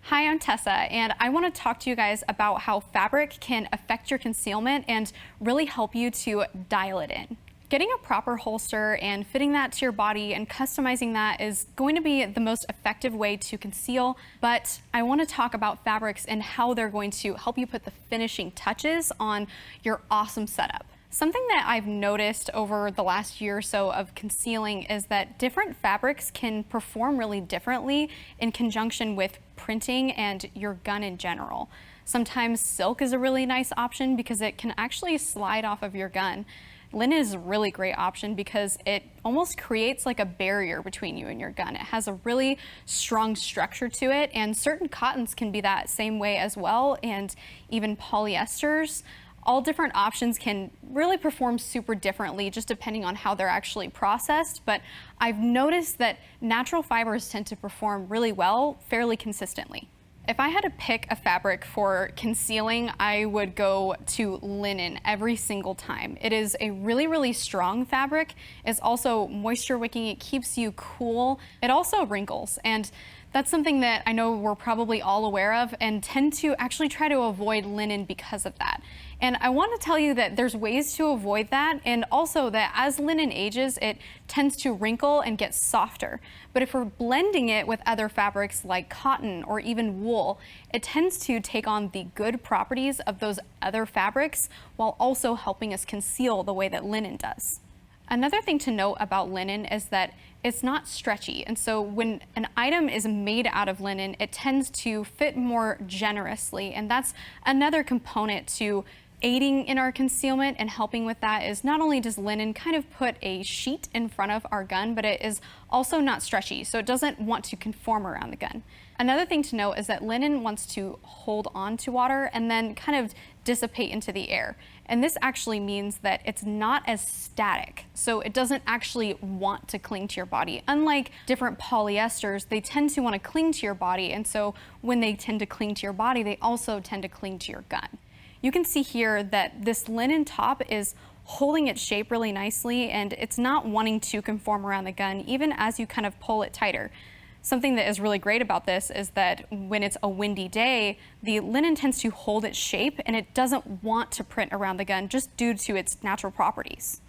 Hi, I'm Tessa, and I want to talk to you guys about how fabric can affect your concealment and really help you to dial it in. Getting a proper holster and fitting that to your body and customizing that is going to be the most effective way to conceal, but I want to talk about fabrics and how they're going to help you put the finishing touches on your awesome setup. Something that I've noticed over the last year or so of concealing is that different fabrics can perform really differently in conjunction with printing and your gun in general. Sometimes silk is a really nice option because it can actually slide off of your gun. Linen is a really great option because it almost creates like a barrier between you and your gun. It has a really strong structure to it, and certain cottons can be that same way as well, and even polyesters. All different options can really perform super differently just depending on how they're actually processed, but I've noticed that natural fibers tend to perform really well fairly consistently. If I had to pick a fabric for concealing, I would go to linen every single time. It is a really strong fabric. It's also moisture wicking. It keeps you cool. It also wrinkles, and that's something that I know we're probably all aware of and tend to actually try to avoid linen because of that. And I want to tell you that there's ways to avoid that, and also that as linen ages, it tends to wrinkle and get softer. But if we're blending it with other fabrics like cotton or even wool, it tends to take on the good properties of those other fabrics while also helping us conceal the way that linen does. Another thing to note about linen is that it's not stretchy, and so when an item is made out of linen, it tends to fit more generously, and that's another component to aiding in our concealment and helping with that. Is not only does linen kind of put a sheet in front of our gun, but it is also not stretchy, so it doesn't want to conform around the gun. Another thing to note is that linen wants to hold on to water and then kind of dissipate into the air. And this actually means that it's not as static, so it doesn't actually want to cling to your body. Unlike different polyesters, they tend to want to cling to your body, and so when they tend to cling to your body, they also tend to cling to your gun. You can see here that this linen top is holding its shape really nicely, and it's not wanting to conform around the gun even as you kind of pull it tighter. Something that is really great about this is that when it's a windy day, the linen tends to hold its shape and it doesn't want to print around the gun just due to its natural properties.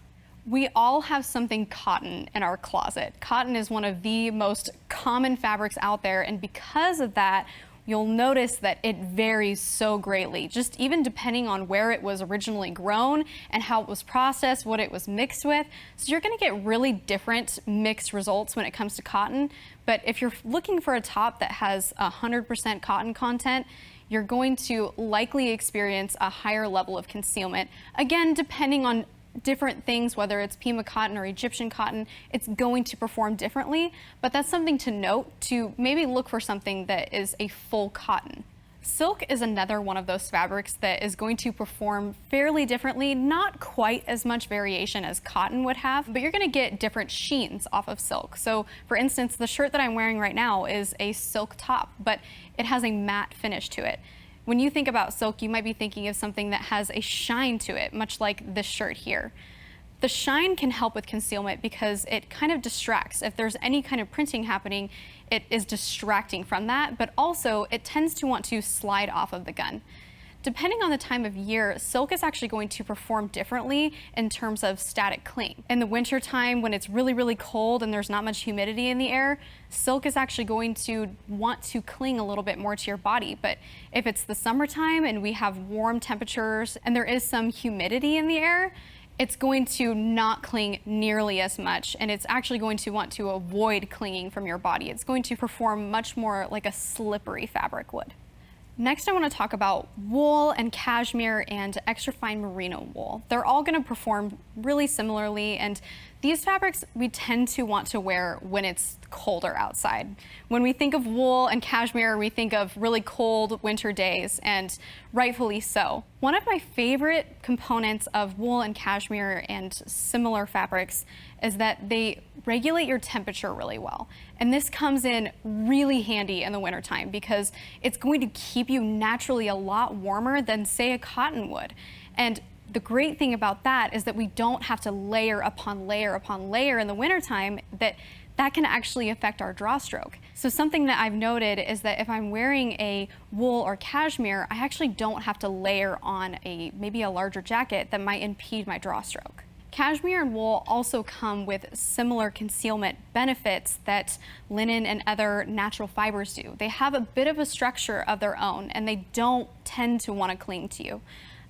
We all have something cotton in our closet. Cotton is one of the most common fabrics out there, and because of that, you'll notice that it varies so greatly, just even depending on where it was originally grown and how it was processed, what it was mixed with. So you're gonna get really different mixed results when it comes to cotton. But if you're looking for a top that has 100% cotton content, you're going to likely experience a higher level of concealment. Again, depending on different things, whether it's Pima cotton or Egyptian cotton, it's going to perform differently, but that's something to note, to maybe look for something that is a full cotton. Silk is another one of those fabrics that is going to perform fairly differently, not quite as much variation as cotton would have, but you're going to get different sheens off of silk. So for instance, the shirt that I'm wearing right now is a silk top, but it has a matte finish to it. When you think about silk, you might be thinking of something that has a shine to it, much like this shirt here. The shine can help with concealment because it kind of distracts. If there's any kind of printing happening, it is distracting from that, but also it tends to want to slide off of the gun. Depending on the time of year, silk is actually going to perform differently in terms of static cling. In the winter time, when it's really cold and there's not much humidity in the air, silk is actually going to want to cling a little bit more to your body. But if it's the summertime and we have warm temperatures and there is some humidity in the air, it's going to not cling nearly as much, and it's actually going to want to avoid clinging from your body. It's going to perform much more like a slippery fabric would. Next, I want to talk about wool and cashmere and extra fine merino wool. They're all going to perform really similarly, and these fabrics we tend to want to wear when it's colder outside. When we think of wool and cashmere, we think of really cold winter days, and rightfully so. One of my favorite components of wool and cashmere and similar fabrics is that they regulate your temperature really well. And this comes in really handy in the wintertime because it's going to keep you naturally a lot warmer than, say, a cotton would. And the great thing about that is that we don't have to layer upon layer upon layer in the wintertime, that that can actually affect our draw stroke. So something that I've noted is that if I'm wearing a wool or cashmere, I actually don't have to layer on maybe a larger jacket that might impede my draw stroke. Cashmere and wool also come with similar concealment benefits that linen and other natural fibers do. They have a bit of a structure of their own, and they don't tend to want to cling to you.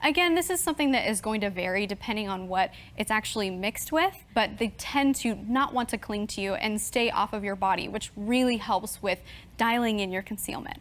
Again, this is something that is going to vary depending on what it's actually mixed with, but they tend to not want to cling to you and stay off of your body, which really helps with dialing in your concealment.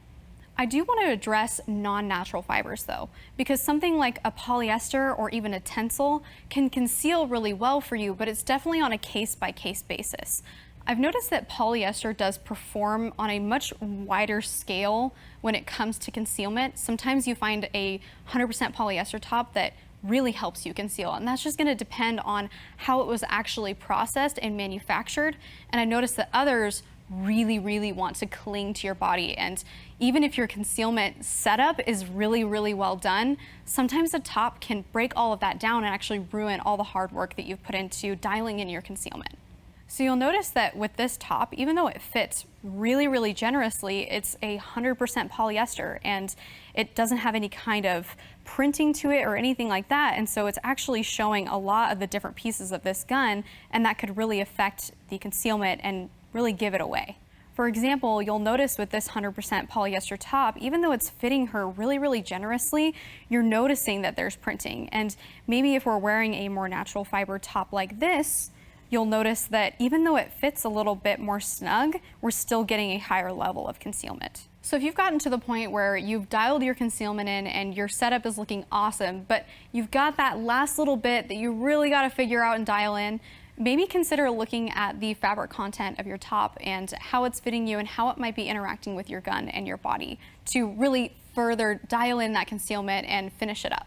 I do want to address non-natural fibers though, because something like a polyester or even a tencel can conceal really well for you, but it's definitely on a case-by-case basis. I've noticed that polyester does perform on a much wider scale when it comes to concealment. Sometimes you find a 100% polyester top that really helps you conceal, and that's just going to depend on how it was actually processed and manufactured. And I noticed that others really want to cling to your body, and even if your concealment setup is really well done, sometimes the top can break all of that down and actually ruin all the hard work that you've put into dialing in your concealment. So you'll notice that with this top, even though it fits really generously, it's 100% polyester, and it doesn't have any kind of printing to it or anything like that. And so it's actually showing a lot of the different pieces of this gun, and that could really affect the concealment and really give it away. For example, you'll notice with this 100% polyester top, even though it's fitting her really generously, you're noticing that there's printing. And maybe if we're wearing a more natural fiber top like this, you'll notice that even though it fits a little bit more snug, we're still getting a higher level of concealment. So if you've gotten to the point where you've dialed your concealment in and your setup is looking awesome, but you've got that last little bit that you really got to figure out and dial in, maybe consider looking at the fabric content of your top and how it's fitting you and how it might be interacting with your gun and your body to really further dial in that concealment and finish it up.